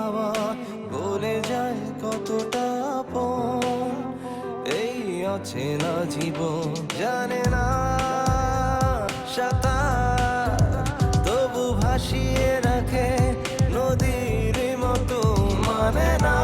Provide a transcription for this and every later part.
হাওয়া বলে যায় কতটা আপন এই অচেনা জীবন জানে না সাঁতার তবু ভাসিয়ে রাখে নদীর মতো মানে না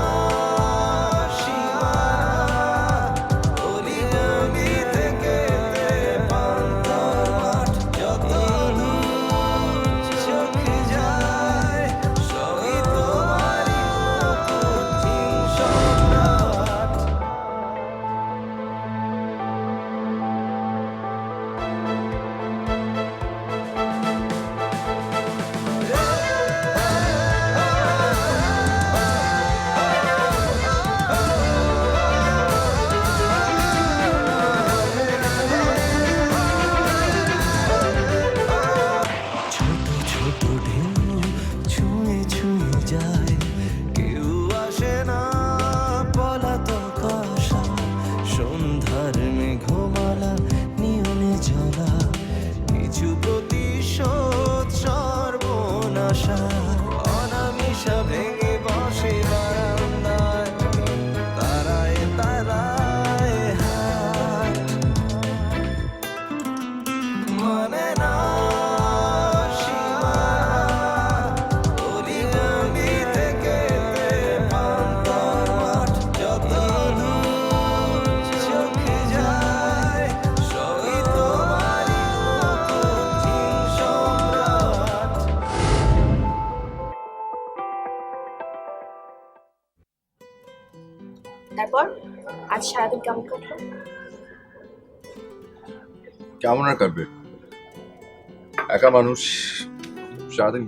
তারপর আজ সারাদিন কেমন কাটলো? কেমন আর কাটবে, একা মানুষ, সারাদিন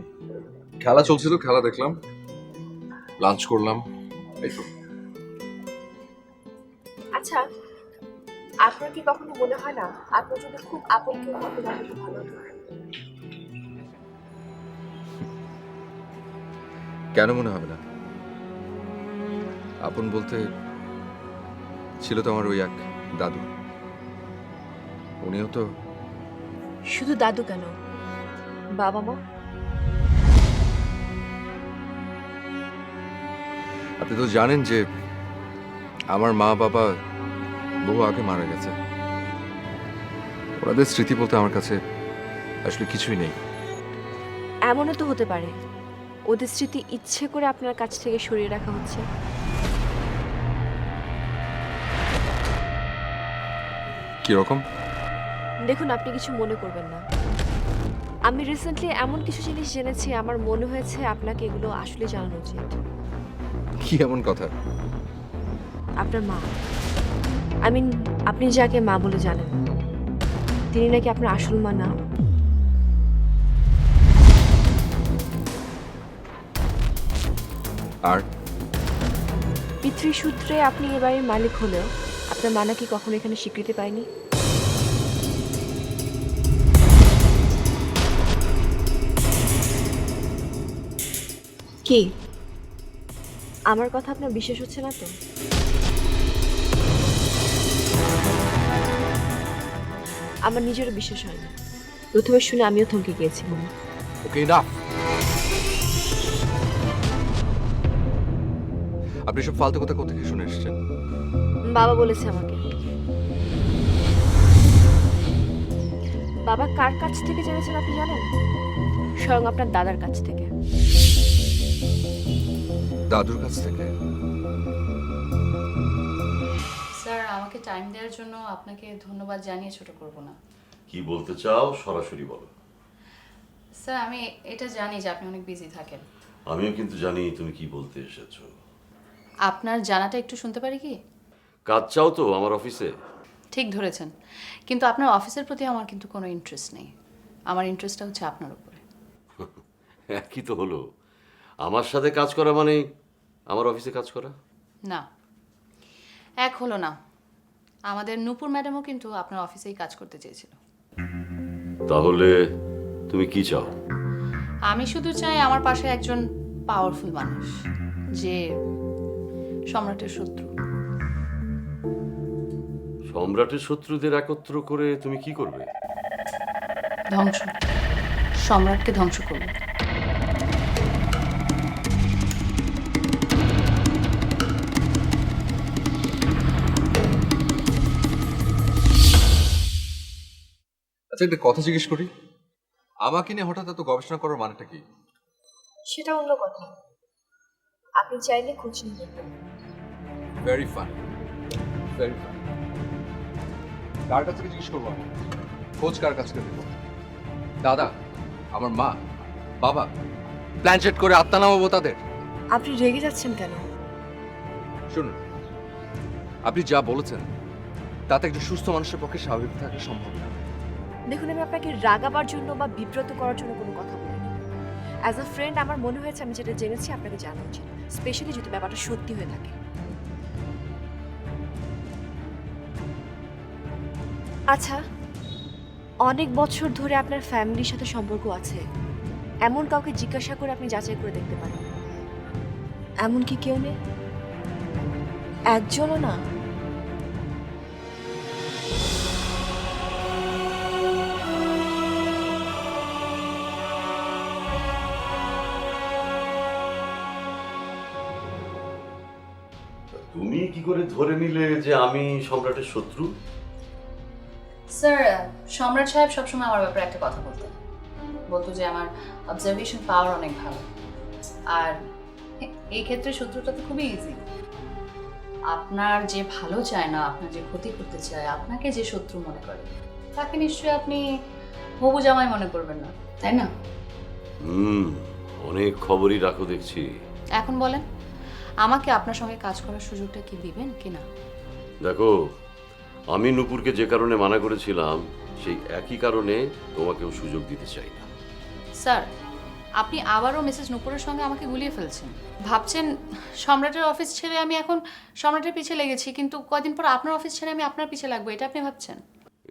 খেলা চলছিল, খেলা দেখলাম, লাঞ্চ করলাম, এই তো। আচ্ছা, আপনার কি কখনো মনে হয় না আপনার যদি খুব আপন কেউ হতো তাহলে কি ভালো হতো? কেন মনে হবে না? আপন বলতে ছিল তো আমার ওই এক দাদু, উনিও তো। শুধু দাদু কেন, বাবা মা? আপনি তো জানেন যে আমার মা বাবা বহু আগে মারা গেছে। ওনাদের স্মৃতি বলতে আমার কাছে আসলে কিছুই নেই। এমনও তো হতে পারে ওদের স্মৃতি ইচ্ছে করে আপনার কাছ থেকে সরিয়ে রাখা হচ্ছে। কিরকম? দেখুন, আপনি কিছু মনে করবেন না। আমি রিসেন্টলি এমন কিছু জিনিস জেনেছি, আমার মনে হয়েছে আপনাকে এগুলো আসলে জানানো উচিত। কি এমন কথা? আপনার মা, আপনি যাকে মা বলে জানেন, তিনি নাকি আপনার আসল মা না। আর পিতৃসূত্রে আপনি এ বাড়ির মালিক হলেও আপনার মা নাকি কখনো এখানে স্বীকৃতি পায়নি। কি আমার কথা আপনার বিশ্বাস হচ্ছে না তো? আমার নিজেরও বিশ্বাস হয় না। প্রথমে শুনে আমিও থমকে গিয়েছিলাম। ওকে, এনাফ। আপনি সব ফালতু কথা কোথা থেকে শুনে এসেছেন? বাবা বলেছে আমাকে। বাবা কার কাছ থেকে জেনেছেন আপনি জানেন? স্বয়ং আপনার দাদার কাছ থেকে। দাদুর কাছ থেকে? স্যার, আমাকে টাইম দেওয়ার জন্য আপনাকে ধন্যবাদ জানিয়ে ছোট করব না। কি বলতে চাও সরাসরি বলো। স্যার, আমি এটা জানি যে আপনি অনেক বিজি থাকেন। আমিও কিন্তু জানি তুমি কি বলতে এসেছো। আপনার জানাটা একটু শুনতে পারি কি? কাজ চাও তো আমার অফিসে? ঠিক ধরেছেন, কিন্তু আপনার অফিসের প্রতি আমার কিন্তু কোনো ইন্টারেস্ট নেই। আমার ইন্টারেস্টটা হচ্ছে আপনার উপরে। একই তো হলো, আমার সাথে কাজ করা মানে আমার অফিসে কাজ করা না, এক হলো না। আমাদের নূপুর ম্যাডামও কিন্তু আপনার অফিসেই কাজ করতে চেয়েছিল। তাহলে তুমি কি চাও? আমি শুধু চাই আমার পাশে একজন পাওয়ারফুল মানুষ, যে সম্রাটের শত্রু। সম্রাটের শত্রুদের একত্র করে তুমি কি করবে? ধ্বংস, সম্রাটকে ধ্বংস করবে। আচ্ছা, একটা কথা জিজ্ঞেস করি, আমাকে নিয়ে হঠাৎ এত গবেষণা করার মানেটা কি? সেটা অন্য কথা, আপনি চাইলে খোঁজ নিয়ে দেখবেন। Very funny, very funny. কার কাছ থেকে জিজ্ঞেস করবো আমি? খোঁজ কার কাছ থেকে দেবো? দাদা, আমার মা, বাবা, প্ল্যান সেট করে আত্মা নামাবো তাদের? আপনি রেগে যাচ্ছেন কেন? শুনুন, আপনি যা বলেছেন তাতে একজন সুস্থ মানুষের পক্ষে স্বাভাবিক থাকা সম্ভব না। দেখুন, আমি আপনাকে রাগাবার জন্য বা বিব্রত করার জন্য কোনো কথা বলিনি। অ্যাজ আ ফ্রেন্ড আমার মনে হয়েছে আমি যেটা জেনেছি আপনাকে জানা উচিত, স্পেশালি যদি ব্যাপারটা সত্যি হয়ে থাকে। আচ্ছা, অনেক বছর ধরে আপনার ফ্যামিলির সাথে সম্পর্ক আছে এমন কাউকে জিজ্ঞাসা করে আপনি যাচাই করে দেখতে পারেন। এমন কি কেউ নেই? একজনও না? তুমি কি করে ধরে নিলে যে আমি সম্রাটের শত্রু? স্যার, সম্রাট সাহেব সবসময় আমার ব্যাপারে একটা কথা বলতেন, বলতো যে আমার অবজারভেশন পাওয়ার অনেক ভালো, আর এই ক্ষেত্রে শত্রুটা তো খুবই ইজি। আপনার যে ভালো চায় না, আপনার যে ক্ষতি করতে চায়, আপনাকে যে শত্রু মনে করে, তাকে নিশ্চয়ই আপনি হবু জামাই মনে করবেন না, তাই না? অনেক খবরই রাখো দেখছি। এখন বলেন, আমাকে আপনার সঙ্গে কাজ করার সুযোগটা কি দিবেন কি না? দেখো, আমি নূপুরকে যে কারণে মানা করেছিলাম সেই একই কারণে তোমাকেও সুযোগ দিতে চাই না। স্যার, আপনি আবারও মিসেস নূপুরের সঙ্গে আমাকে গুলিয়ে ফেলছেন। ভাবছেন সম্রাটের অফিস ছেড়ে আমি এখন সম্রাটের পিছে লেগেছি, কিন্তু কয়দিন পর আপনার অফিস ছেড়ে আমি আপনার পিছে লাগবো, এটা আপনি ভাবছেন?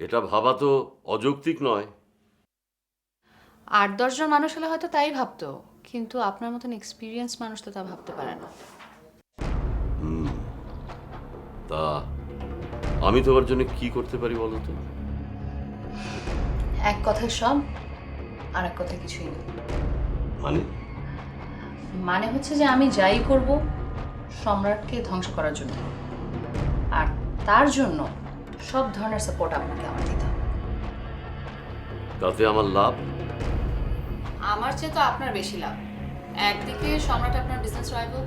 এটা ভাবা তো অযৌক্তিক নয়। 8-10 জন মানুষ হলে হয়তো তাই ভাবতো, কিন্তু আপনার মতন এক্সপিরিয়েন্স মানুষ তো তা ভাবতে পারে না। তা আমি তোমার জন্য কি করতে পারি বলো তো? এক কথায় সব, আর এক কথায় কিছুই না। মানে হচ্ছে যে আমি যাই করব সম্রাটকে ধ্বংস করার জন্য, আর তার জন্য সব ধরনের সাপোর্ট আপনাকে আমার দিতে হবে। তাতে আমার লাভ? আমার চেয়ে তো আপনার বেশি লাভ। একদিকে সম্রাট আপনার বিজনেস রাইভাল,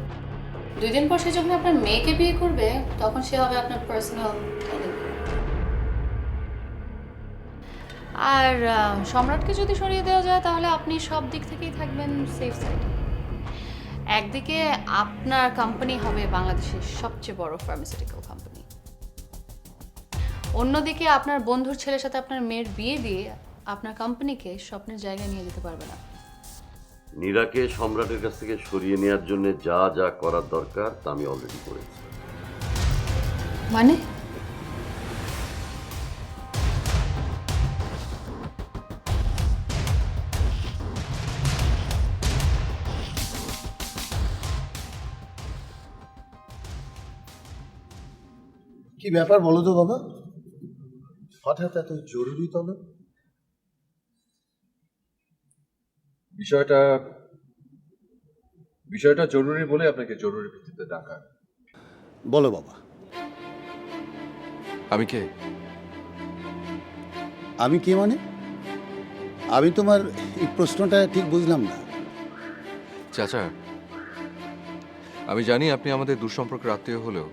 2 দিন পর সে যখন আপনার মেয়েকে বিয়ে করবে তখন সে হবে আপনার পার্সোনাল। আর সম্রাটকে যদি সরিয়ে দেওয়া যায় তাহলে আপনি সব দিক থেকেই থাকবেন সেফ সাইডে। একদিকে আপনার কোম্পানি হবে বাংলাদেশের সবচেয়ে বড় ফার্মাসিউটিক্যাল কোম্পানি, অন্যদিকে আপনার বন্ধুর ছেলের সাথে আপনার মেয়ের বিয়ে দিয়ে আপনার কোম্পানিকে স্বপ্নের জায়গায় নিয়ে যেতে পারবে না। নীরাকে সম্রাটের কাছ থেকে সরিয়ে নেওয়ার জন্য যা যা করার দরকার তা আমি অলরেডি করেছি। মানে? কি ব্যাপার বলো তো বাবা, হঠাৎ এত জরুরি তলব? বিষয়টা জরুরি বলে আপনাকে জরুরি ভিত্তিতে ডাকা। বলো বাবা। আমি কে? আমি কে মানে? আমি তোমার এই প্রশ্নটা ঠিক বুঝলাম না। চাচা, আমি জানি আপনি আমাদের দুঃসম্পর্কের আত্মীয় হলেও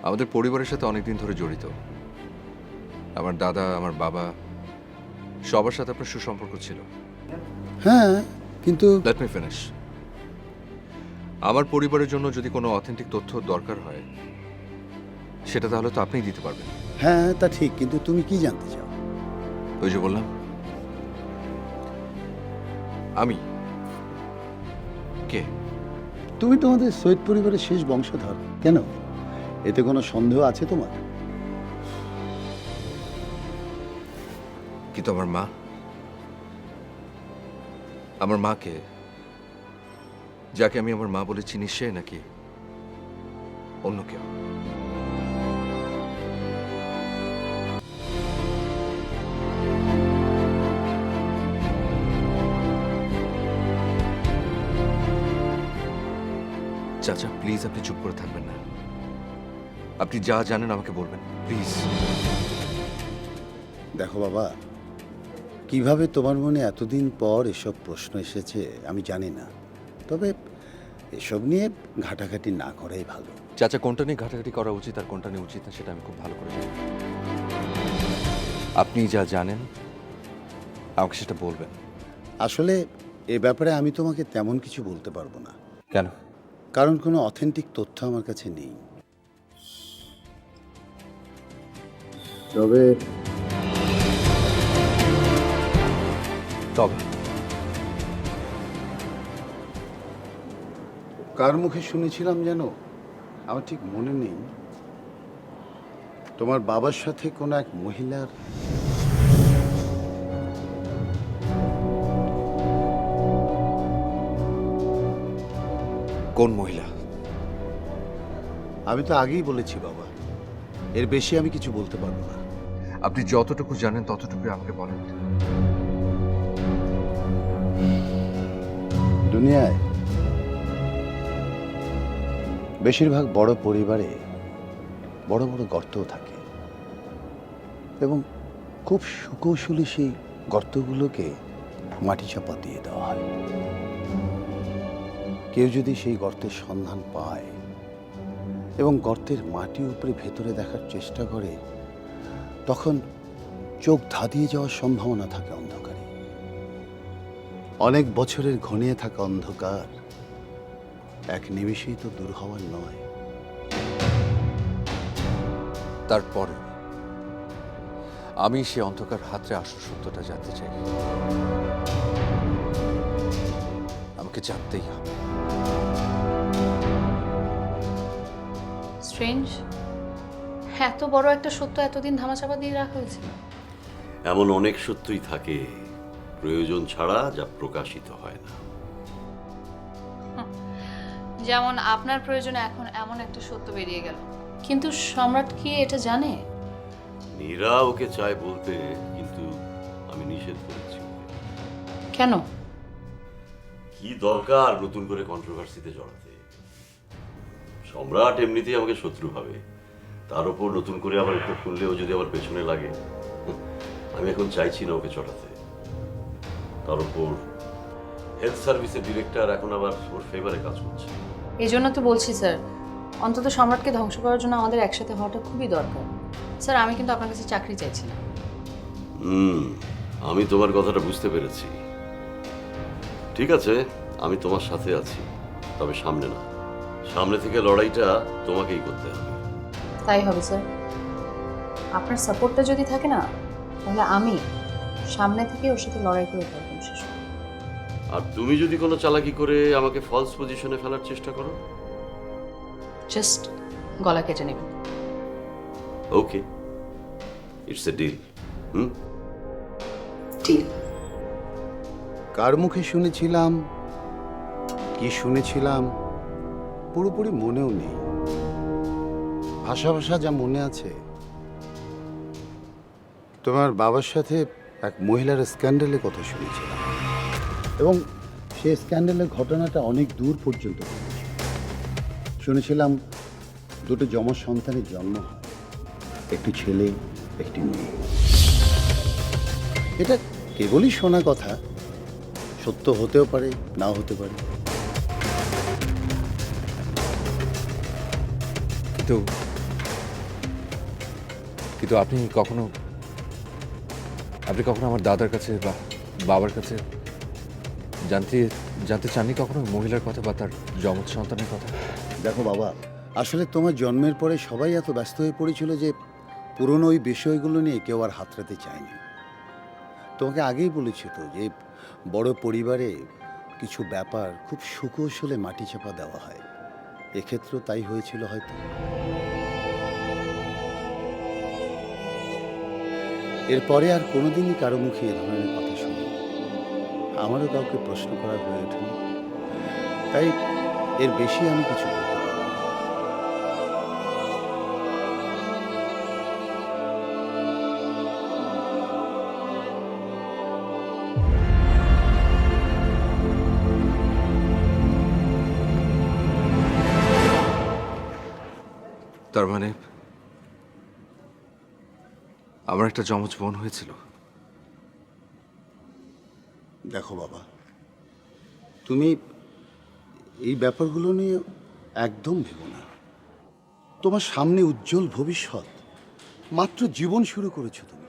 আমাদের পরিবারের সাথে অনেকদিন ধরে জড়িত। আমার দাদা, আমার বাবা, সবার সাথে আপনার সুসম্পর্ক ছিল। হ্যাঁ, কিন্তু লেট মি ফিনিশ। আমার পরিবারের জন্য যদি কোনো অথেন্টিক তথ্য দরকার হয় সেটা তাহলে তো আপনিই দিতে পারবেন। হ্যাঁ তা ঠিক, কিন্তু তুমি কি জানতে চাও? ওই যে বললাম, আমি কে? তুমি তোমাদের সৈয়দ পরিবারের শেষ বংশধর। কেন, এতে কোনো সন্দেহ আছে তোমার? কিন্তু আমার মাকে, যাকে আমি আমার মা বলে চিনি, সে নাকি অন্য কেউ? চাচা প্লিজ, আপনি চুপ করে থাকবেন না। আপনি যা জানেন আমাকে বলবেন প্লিজ। দেখো বাবা, কিভাবে তোমার মনে এতদিন পর এসব প্রশ্ন এসেছে আমি জানি না, তবে এসব নিয়ে ঘাটাঘাটি না করাই ভালো। চাচা, কোনটা নিয়ে ঘাটাঘাটি করা উচিত আর কোনটা নিয়ে উচিত না সেটা আমি খুব ভালো করে জানি। আপনি যা জানেন আমাকে সেটা বলবেন। আসলে এ ব্যাপারে আমি তোমাকে তেমন কিছু বলতে পারবো না, কেন? কারণ কোনো অথেন্টিক তথ্য আমার কাছে নেই। তবে তবে কার মুখে শুনেছিলাম যেন, আমার ঠিক মনে নেই, তোমার বাবার সাথে কোনো এক মহিলার কোন মহিলা? আমি তো আগেই বলেছি বাবা, এর বেশি আমি কিছু বলতে পারবো না। আপনি যতটুকু জানেন ততটুকু আমাকে বলেন। দুনিয়ায় বেশিরভাগ বড় পরিবারে বড় বড় গর্তও থাকে এবং খুব সুকৌশলী সেই গর্তগুলোকে মাটি চাপা দিয়ে দেওয়া হয়। কেউ যদি সেই গর্তের সন্ধান পায় এবং গর্তের মাটি উপরে ভেতরে দেখার চেষ্টা করে, তখন চোখ ধাঁধিয়ে যাওয়ার সম্ভাবনা থাকে অন্ধকারে। অনেক বছরের ঘনিয়ে থাকা অন্ধকার এক নিমেষেই তো দূর হওয়ার নয়। তারপরে আমি সে অন্ধকার হাতরে আসল সত্যটা জানতে চাই। আমাকে জানতেই হবে। স্ট্রেঞ্জ, এত বড় একটা সত্য এতদিন ধামাচাপা দিয়ে রাখা হয়েছে। এমন অনেক সত্যই থাকে প্রয়োজন ছাড়া যা প্রকাশিত হয় না। যেমন আপনার প্রয়োজনে এখন এমন একটা সত্য বেরিয়ে গেল, কিন্তু সম্রাট কি এটা জানে? নীরা ওকে চায় বলতে, কিন্তু আমি নিষেধ করেছি। কেন? কি দরকার নতুন করে কন্ট্রোভার্সিতে জড়াতে? সম্রাট এমনিতেই আমাকে শত্রু ভাবে, তার উপর নতুন করে আবার একটু খুললেও যদি আবার পেছনে লাগে, আমি এখন চাইছি না ওকে চড়াতে। তার উপর হেলথ সার্ভিসের ডিরেক্টর এখন আবার ওর ফেভারে কাজ করছে। এই জন্য তো বলছি স্যার, অন্তত সম্রাটকে ধ্বংস করার জন্য আমাদের একসাথে হওয়াটা খুবই দরকার। স্যার, আমি কিন্তু আপনার কাছে চাকরি চাইছি না। আমি তোমার কথাটা বুঝতে পেরেছি। ঠিক আছে, আমি তোমার সাথে আছি, তবে সামনে না। সামনে থেকে লড়াইটা তোমাকেই করতে হবে। তাই হবে স্যার। আপনার সাপোর্টটা যদি থাকে না, তাহলে আমি সামনে থেকে ওর সাথে লড়াই করে থাকবেন শেষ। আর তুমি যদি কোনো চালাকি করে আমাকে ফলস পজিশনে ফেলার চেষ্টা করো, জাস্ট গলা কেটে নেবেন। ওকে, ইটস এ ডিল। ঠিক। কার মুখে শুনেছিলাম, কি শুনেছিলাম পুরোপুরি মনেও নেই। ভাষা ভাষা যা মনে আছে, তোমার বাবার সাথে এক মহিলার স্ক্যান্ডেলের কথা শুনেছিলাম এবং সেই স্ক্যান্ডেলের ঘটনাটা অনেক দূর পর্যন্ত ঘটেছে। শুনেছিলাম দুটো যমজ সন্তানের জন্ম হয়, একটি ছেলে একটি মেয়ে। এটা কেবলই শোনা কথা, সত্য হতেও পারে নাও হতে পারে। কিন্তু আপনি কখনো আমার দাদার কাছে বা বাবার কাছে জানতে চাননি কখনো মহিলার কথা বা তার যমজ সন্তানের কথা? দেখো বাবা, আসলে তোমার জন্মের পরে সবাই এত ব্যস্ত হয়ে পড়েছিল যে পুরনো ওই বিষয়গুলো নিয়ে কেউ আর হাতড়াতে চায়নি। তোমাকে আগেই বলেছি তো যে বড় পরিবারে কিছু ব্যাপার খুব সুকৌশলে মাটি চাপা দেওয়া হয়। এক্ষেত্রেও তাই হয়েছিল হয়তো। এরপরে আর কোনোদিনই কারো মুখে এ ধরনের কথা শুনি, আমারও কাউকে প্রশ্ন করা হয়ে ওঠেনি। তাই এর বেশি আমি কিছু বলতে পারবো না। তার মানে আমার একটা যমজ বোন হয়েছিল? দেখো বাবা, তুমি এই ব্যাপারগুলো নিয়ে একদম ভেবো না। তোমার সামনে উজ্জ্বল ভবিষ্যৎ, মাত্র জীবন শুরু করেছো তুমি।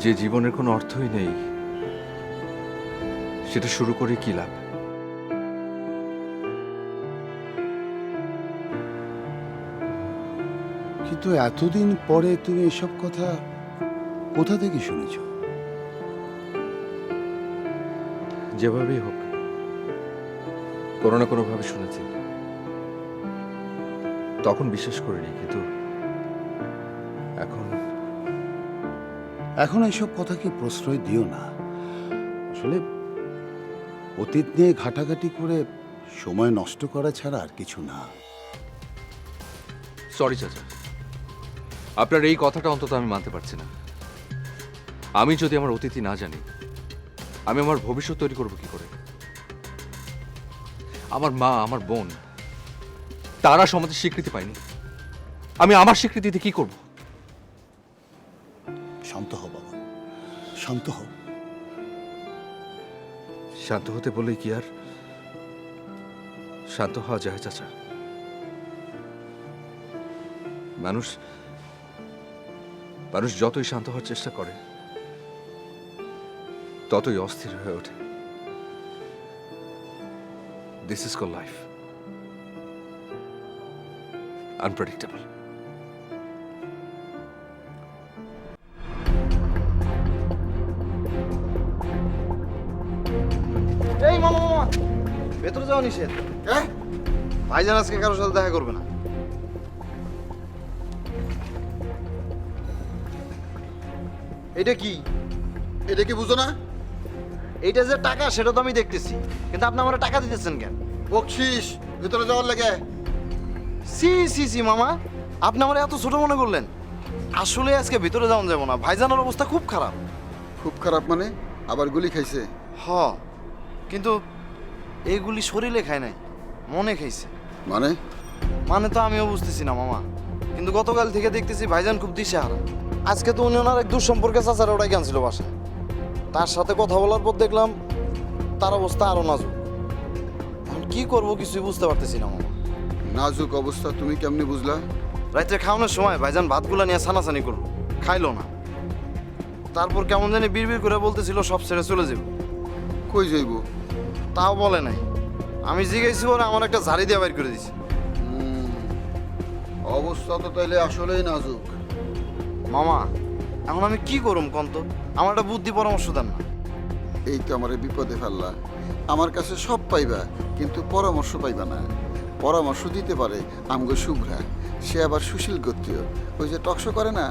যে জীবনের কোনো অর্থই নেই, সেটা শুরু করে কি লাভ? কিন্তু এতদিন পরে তুমি এসব কথা কোথা থেকে শুনেছো? যেভাবেই হোক, কোনো না কোনোভাবে শুনেছি। তখন বিশ্বাস করিনি, কিন্তু এখন এখন এইসব কথাকে প্রশ্রয় দিও না। আসলে অতীত নিয়ে ঘাটাঘাটি করে সময় নষ্ট করা ছাড়া আর কিছু না। সরি চাচা, আপনার এই কথাটা অন্তত আমি মানতে পারছি না। আমি যদি আমার অতীতই না জানি, আমি আমার ভবিষ্যৎ তৈরি করব কি করে? আমার মা, আমার বোন, তারা সমাজে স্বীকৃতি পায়নি, আমি আমার স্বীকৃতিতে কি করব? শান্ত হও বাবা, শান্ত হও। শান্ত হতে বললেই কি আর শান্ত হওয়া যায় চাচা? মানুষ মানুষ যতই শান্ত হওয়ার চেষ্টা করে, ততই অস্থির হয়ে ওঠে। This is call life, unpredictable. এই মামা, মামা ভেতরে যাওয়া নিষেধ। হ্যাঁ, ভাইজান আজকে কারোর সাথে দেখা করবে না। এটা কি? এটা কি বুঝো না? এইটা যে টাকা সেটা তো আমি দেখতেছি, কিন্তু আপনি আমার টাকা দিতেছেন কেন? বকশিস ভিতরে যাওয়ার লাগে। সি সি সি মামা, আপনি আমার এত ছোট মনে করলেন? আসলে আজকে ভিতরে যাওয়া যাবো না, ভাইজানের অবস্থা খুব খারাপ। খুব খারাপ মানে? আবার গুলি খাইছে? হ, কিন্তু এইগুলি শরীরে খায় নাই, মনে খাইছে। মানে? মানে তো আমিও বুঝতেছি না মামা, কিন্তু গতকাল থেকে দেখতেছি ভাইজান খুব দিশেহারা। আজকে তো উনি ওনার এক দূর সম্পর্কে চাচারা ওটাই আনছিল বাসায়, তার সাথে কথা বলার পর দেখলাম তার অবস্থা আরো নাজুক। এখন কি করব কিছুই বুঝতে পারতেছি না মামা। নাজুক অবস্থা তুমি কেমনি বুঝলা? রাত্রে খাওয়ানোর সময় ভাইজান ভাতগুলা নিয়ে ছানাছানি করলো, খাইলো না। তারপর কেমন জানি বিড়বিড় করে বলতেছিল সব ছেড়ে চলে যাব। কই যাইব? তাও বলে নাই। আমি জিজ্ঞেসি ওরা আমার একটা ঝাড়ি দিয়ে বাইর করে দিছে। অবস্থা তো তাইলে আসলেই নাজুক। মামা এখন আমি কি করুম কন্ত? আমার একটা বুদ্ধি পরামর্শ দেন না। এই তো আমার বিপদে ফেললা। আমার কাছে সব পাইবা, কিন্তু পরামর্শ পাইবা না। পরামর্শ দিতে পারে আমগো শুভ্রা, সে আবার সুশীল গোত্রীয়। ওই যে টকশো করে না,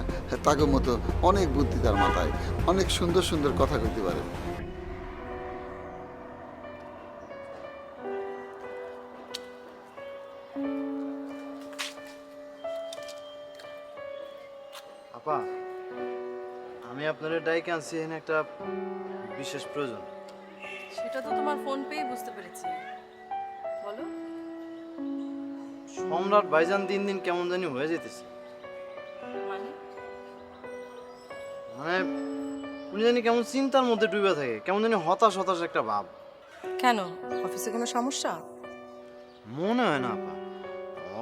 তাগো মতো অনেক বুদ্ধি তার মাথায়, অনেক সুন্দর সুন্দর কথা কইতে পারে। আপা, আমি আপনার ডাইকে আনছি এখানে একটা বিশেষ প্রয়োজন। সেটা তো তোমার ফোন পেয়ে বুঝতে পেরেছি। বলো। সম্রাট ভাইজান দিন দিন কেমন জানি হয়ে যেতেছে। মানে মানে উনি জানি কেমন চিন্তার মধ্যে ডুবে থাকে, কেমন জানি হতাশ হতাশ একটা ভাব। কেন, অফিসে কোনো সমস্যা? মনে হয় না আপা,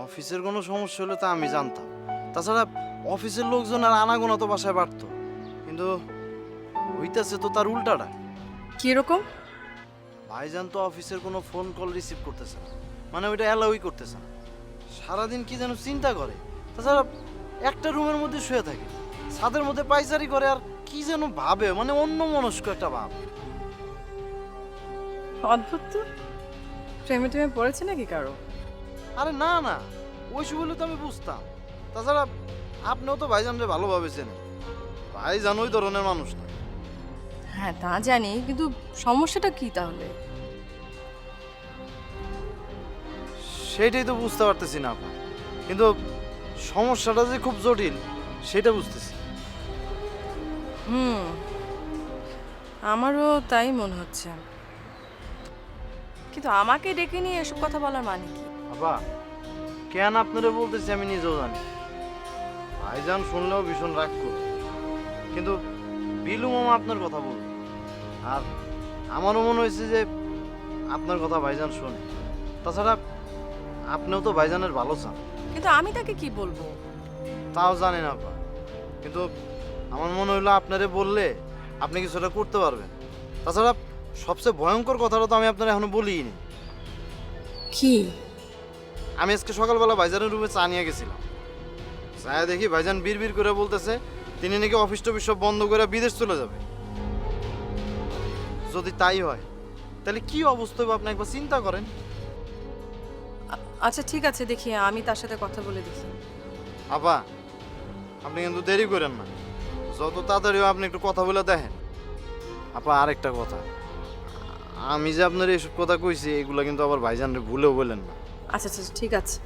অফিসের কোনো সমস্যা হলে তা আমি জানতাম। তাছাড়া অফিসের লোকজন আর আনাগোনা তো বাসায় বাড়তো, কিন্তু হইতেছে তো তার উল্টাটা। কিরকম? ভাইজান তো অফিসের কোনো ফোন কল রিসিভ করতেছে না, মানে ওইটা অ্যালাউই করতেছে না। সারাদিন কি যেন চিন্তা করে, তাছাড়া একটা রুমের মধ্যে শুয়ে থাকে, ছাদের মধ্যে পাইচারি করে, আর কি যেন ভাবে, মানে অন্য মনস্ক একটা ভাব। অদ্ভুত তো। প্রেমে টেমে পড়েছে নাকি কারো? আরে না না, ওইসব হলে তো আমি বুঝতাম। তাছাড়া আপনিও তো ভাইজানরে ভালোভাবে চেনেন, ভাইজান ওই ধরনের মানুষ না। হ্যাঁ তা জানি, কিন্তু সমস্যাটা কি তাহলে? সেটাই তো বুঝতে পারতেছি না আপা, কিন্তু সমস্যাটা যে খুব জটিল সেটা বুঝতেছি। আমারও তাই মনে হচ্ছে, কিন্তু আমাকে ডেকে নিয়ে এসব কথা বলার মানে কি? আপা, কেন আপনারা বলতেছি আমি নিজেও জানি। ভাইজান শুনলেও ভীষণ রাগ করবে, কিন্তু বিলু মামা আপনার কথা বলবে, আর আমারও মনে হয়েছে যে আপনার কথা ভাইজান শোনে। তাছাড়া আপনিও তো ভাইজানের ভালো চান। কিন্তু আমি তাকে কি বলবো? তাও জানি না আপা, কিন্তু আমার মনে হইলো আপনারে বললে আপনি কিছুটা করতে পারবেন। তাছাড়া সবচেয়ে ভয়ঙ্কর কথাটা তো আমি আপনার এখনো বলিনি। কি? আমি আজকে সকালবেলা ভাইজানের রুমে চা নিয়ে গেছিলাম। চায়া দেখি ভাইজান বিড় করে বলতেছে তিনি নাকি অফিস টফিস সব বন্ধ করে বিদেশ চলে যাবে। যদি তাই হয় তাহলে কি অবস্থা হবে আপনি একবার চিন্তা করেন। আচ্ছা ঠিক আছে, দেখি আমি তার সাথে কথা বলে দেখি। আপা আপনি কিন্তু দেরি করেন না, যত তাড়াতাড়ি হয় আপনি একটু কথা বলে দেখেন। আপা আরেকটা কথা, আমি যে আপনার এইসব কথা কইছি এগুলো কিন্তু আবার ভাইজানরে ভুলেও বলেন না। আচ্ছা আচ্ছা ঠিক আছে।